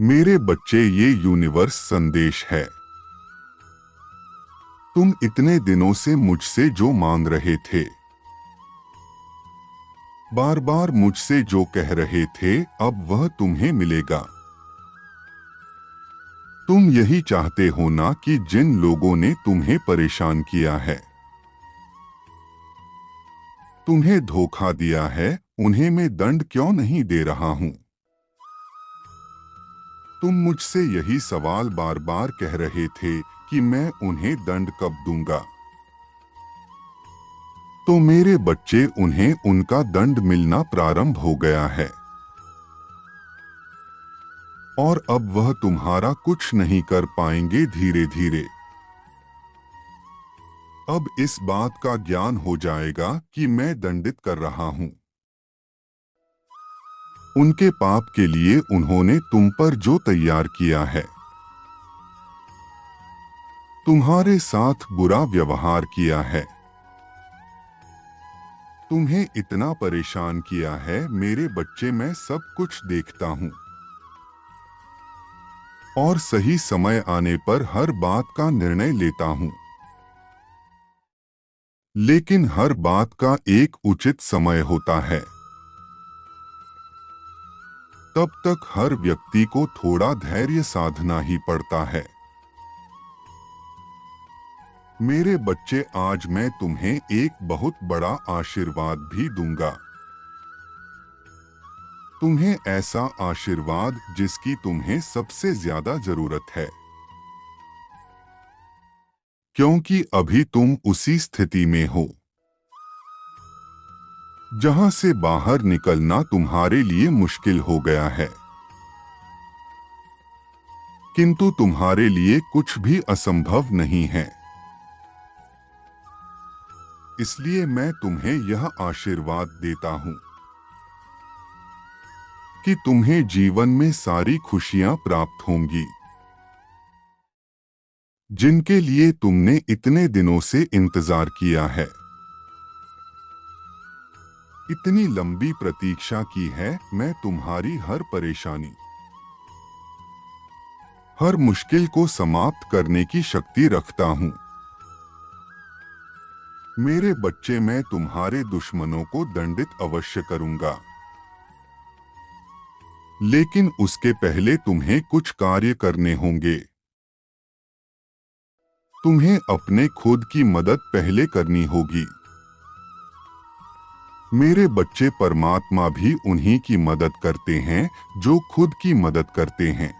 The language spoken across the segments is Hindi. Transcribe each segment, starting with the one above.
मेरे बच्चे, ये यूनिवर्स संदेश है। तुम इतने दिनों से मुझसे जो मांग रहे थे, बार बार मुझसे जो कह रहे थे, अब वह तुम्हें मिलेगा। तुम यही चाहते हो ना कि जिन लोगों ने तुम्हें परेशान किया है, तुम्हें धोखा दिया है, उन्हें मैं दंड क्यों नहीं दे रहा हूं? तुम मुझसे यही सवाल बार बार कह रहे थे कि मैं उन्हें दंड कब दूंगा। तो मेरे बच्चे, उन्हें उनका दंड मिलना प्रारंभ हो गया है। और अब वह तुम्हारा कुछ नहीं कर पाएंगे। धीरे धीरे अब इस बात का ज्ञान हो जाएगा कि मैं दंडित कर रहा हूं। उनके पाप के लिए उन्होंने तुम पर जो तैयार किया है, तुम्हारे साथ बुरा व्यवहार किया है, तुम्हें इतना परेशान किया है, मेरे बच्चे, मैं सब कुछ देखता हूं। और सही समय आने पर हर बात का निर्णय लेता हूं। लेकिन हर बात का एक उचित समय होता है। तब तक हर व्यक्ति को थोड़ा धैर्य साधना ही पड़ता है। मेरे बच्चे, आज मैं तुम्हें एक बहुत बड़ा आशीर्वाद भी दूंगा। तुम्हें ऐसा आशीर्वाद जिसकी तुम्हें सबसे ज्यादा जरूरत है। क्योंकि अभी तुम उसी स्थिति में हो जहां से बाहर निकलना तुम्हारे लिए मुश्किल हो गया है। किंतु तुम्हारे लिए कुछ भी असंभव नहीं है। इसलिए मैं तुम्हें यह आशीर्वाद देता हूं कि तुम्हें जीवन में सारी खुशियां प्राप्त होंगी, जिनके लिए तुमने इतने दिनों से इंतजार किया है, इतनी लंबी प्रतीक्षा की है। मैं तुम्हारी हर परेशानी, हर मुश्किल को समाप्त करने की शक्ति रखता हूं। मेरे बच्चे, मैं तुम्हारे दुश्मनों को दंडित अवश्य करूंगा। लेकिन उसके पहले तुम्हें कुछ कार्य करने होंगे। तुम्हें अपने खुद की मदद पहले करनी होगी। मेरे बच्चे, परमात्मा भी उन्हीं की मदद करते हैं जो खुद की मदद करते हैं।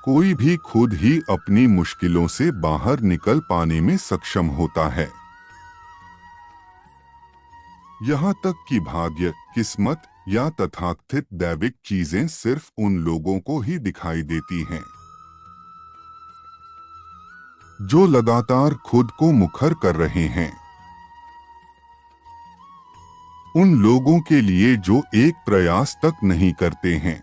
कोई भी खुद ही अपनी मुश्किलों से बाहर निकल पाने में सक्षम होता है। यहाँ तक कि भाग्य, किस्मत या तथाकथित दैविक चीजें सिर्फ उन लोगों को ही दिखाई देती हैं जो लगातार खुद को मुखर कर रहे हैं। उन लोगों के लिए जो एक प्रयास तक नहीं करते हैं,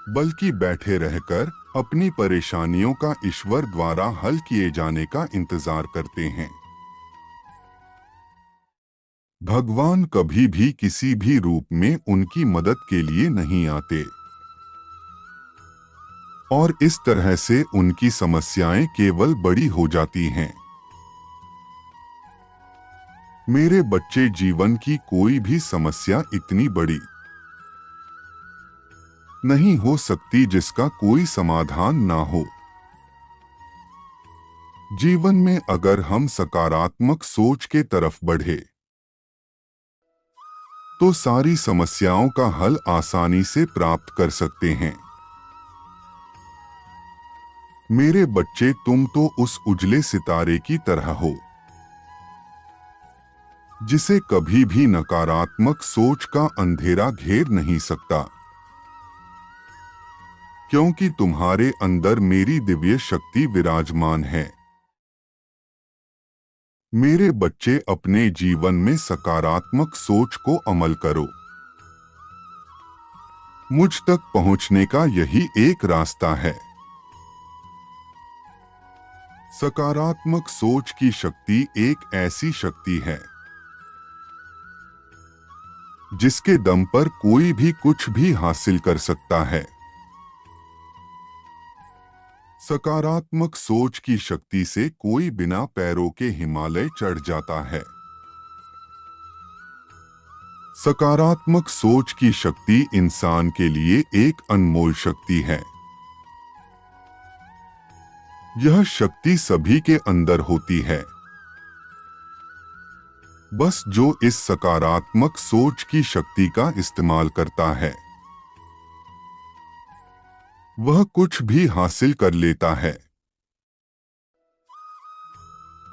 बल्कि बैठे रहकर अपनी परेशानियों का ईश्वर द्वारा हल किए जाने का इंतजार करते हैं। भगवान कभी भी किसी भी रूप में उनकी मदद के लिए नहीं आते, और इस तरह से उनकी समस्याएं केवल बड़ी हो जाती हैं। मेरे बच्चे, जीवन की कोई भी समस्या इतनी बड़ी नहीं हो सकती जिसका कोई समाधान ना हो। जीवन में अगर हम सकारात्मक सोच के तरफ बढ़े तो सारी समस्याओं का हल आसानी से प्राप्त कर सकते हैं। मेरे बच्चे, तुम तो उस उजले सितारे की तरह हो जिसे कभी भी नकारात्मक सोच का अंधेरा घेर नहीं सकता, क्योंकि तुम्हारे अंदर मेरी दिव्य शक्ति विराजमान है। मेरे बच्चे, अपने जीवन में सकारात्मक सोच को अमल करो। मुझ तक पहुंचने का यही एक रास्ता है। सकारात्मक सोच की शक्ति एक ऐसी शक्ति है जिसके दम पर कोई भी कुछ भी हासिल कर सकता है। सकारात्मक सोच की शक्ति से कोई बिना पैरों के हिमालय चढ़ जाता है। सकारात्मक सोच की शक्ति इंसान के लिए एक अनमोल शक्ति है। यह शक्ति सभी के अंदर होती है। बस जो इस सकारात्मक सोच की शक्ति का इस्तेमाल करता है वह कुछ भी हासिल कर लेता है।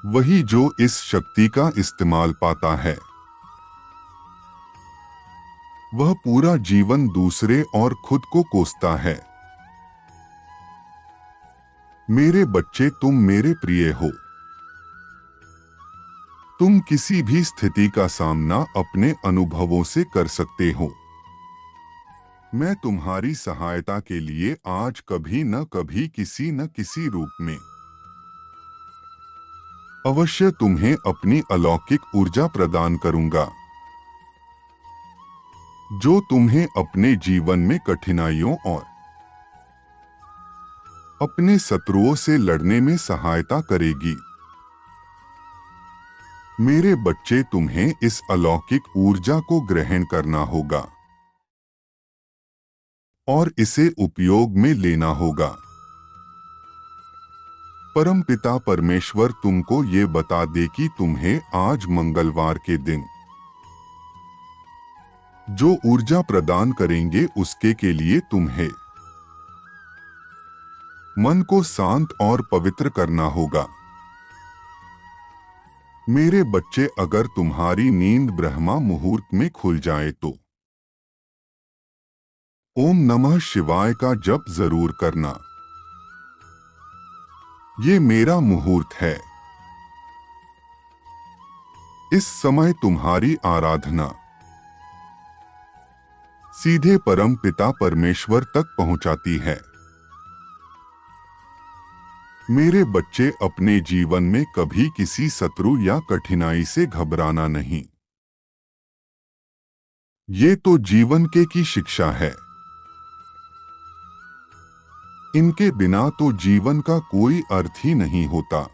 वही जो इस शक्ति का इस्तेमाल पाता है वह पूरा जीवन दूसरे और खुद को कोसता है। मेरे बच्चे, तुम मेरे प्रिय हो। तुम किसी भी स्थिति का सामना अपने अनुभवों से कर सकते हो। मैं तुम्हारी सहायता के लिए आज कभी न कभी किसी न किसी रूप में अवश्य तुम्हें अपनी अलौकिक ऊर्जा प्रदान करूंगा, जो तुम्हें अपने जीवन में कठिनाइयों और अपने शत्रुओं से लड़ने में सहायता करेगी। मेरे बच्चे, तुम्हें इस अलौकिक ऊर्जा को ग्रहण करना होगा और इसे उपयोग में लेना होगा। परमपिता परमेश्वर तुमको ये बता दे कि तुम्हें आज मंगलवार के दिन जो ऊर्जा प्रदान करेंगे उसके के लिए तुम्हें मन को शांत और पवित्र करना होगा। मेरे बच्चे, अगर तुम्हारी नींद ब्रह्मा मुहूर्त में खुल जाए तो ओम नमः शिवाय का जप जरूर करना। ये मेरा मुहूर्त है। इस समय तुम्हारी आराधना सीधे परम पिता परमेश्वर तक पहुंचाती है। मेरे बच्चे, अपने जीवन में कभी किसी शत्रु या कठिनाई से घबराना नहीं। ये तो जीवन की शिक्षा है। इनके बिना तो जीवन का कोई अर्थ ही नहीं होता।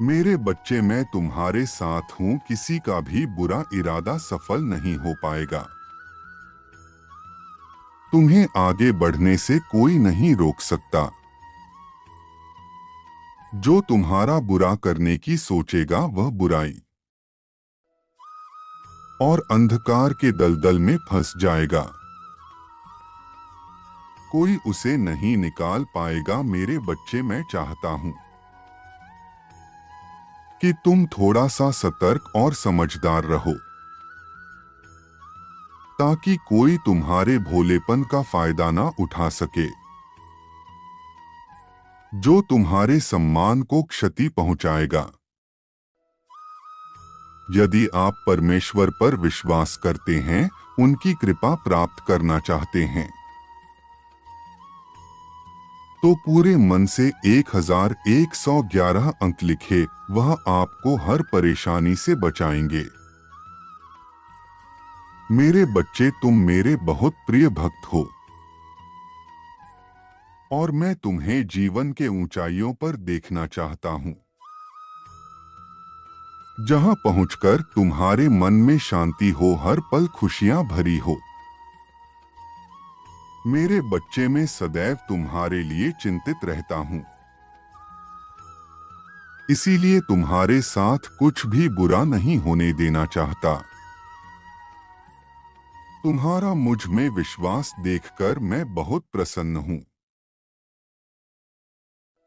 मेरे बच्चे, मैं तुम्हारे साथ हूं। किसी का भी बुरा इरादा सफल नहीं हो पाएगा। तुम्हें आगे बढ़ने से कोई नहीं रोक सकता। जो तुम्हारा बुरा करने की सोचेगा वह बुराई और अंधकार के दलदल में फंस जाएगा। कोई उसे नहीं निकाल पाएगा। मेरे बच्चे, मैं चाहता हूं कि तुम थोड़ा सा सतर्क और समझदार रहो, ताकि कोई तुम्हारे भोलेपन का फायदा ना उठा सके, जो तुम्हारे सम्मान को क्षति पहुंचाएगा। यदि आप परमेश्वर पर विश्वास करते हैं, उनकी कृपा प्राप्त करना चाहते हैं, तो पूरे मन से 1111 अंक लिखे। वह आपको हर परेशानी से बचाएंगे। मेरे बच्चे, तुम मेरे बहुत प्रिय भक्त हो और मैं तुम्हें जीवन के ऊंचाइयों पर देखना चाहता हूं, जहां पहुंचकर तुम्हारे मन में शांति हो, हर पल खुशियां भरी हो। मेरे बच्चे, मैं सदैव तुम्हारे लिए चिंतित रहता हूं, इसीलिए तुम्हारे साथ कुछ भी बुरा नहीं होने देना चाहता। तुम्हारा मुझ में विश्वास देखकर मैं बहुत प्रसन्न हूं।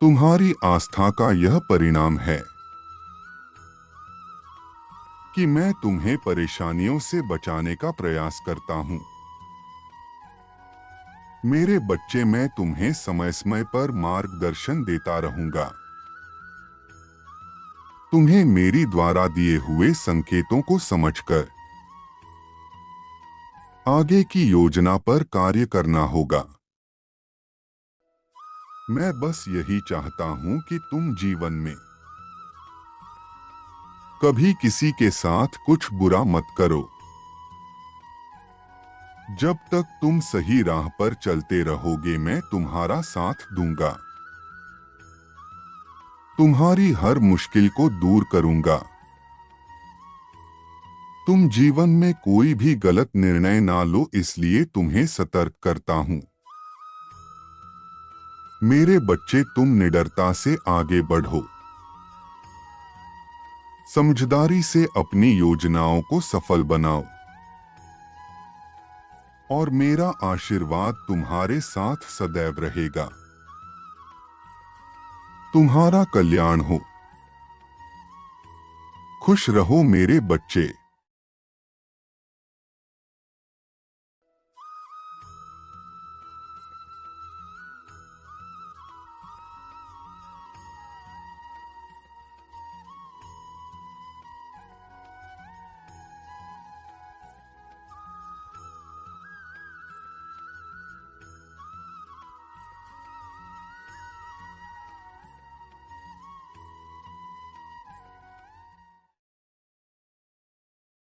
तुम्हारी आस्था का यह परिणाम है कि मैं तुम्हें परेशानियों से बचाने का प्रयास करता हूं। मेरे बच्चे, मैं तुम्हें समय समय पर मार्गदर्शन देता रहूंगा। तुम्हें मेरी द्वारा दिए हुए संकेतों को समझकर आगे की योजना पर कार्य करना होगा। मैं बस यही चाहता हूं कि तुम जीवन में कभी किसी के साथ कुछ बुरा मत करो। जब तक तुम सही राह पर चलते रहोगे, मैं तुम्हारा साथ दूंगा। तुम्हारी हर मुश्किल को दूर करूंगा। तुम जीवन में कोई भी गलत निर्णय ना लो, इसलिए तुम्हें सतर्क करता हूं। मेरे बच्चे, तुम निडरता से आगे बढ़ो। समझदारी से अपनी योजनाओं को सफल बनाओ और मेरा आशीर्वाद तुम्हारे साथ सदैव रहेगा। तुम्हारा कल्याण हो। खुश रहो मेरे बच्चे।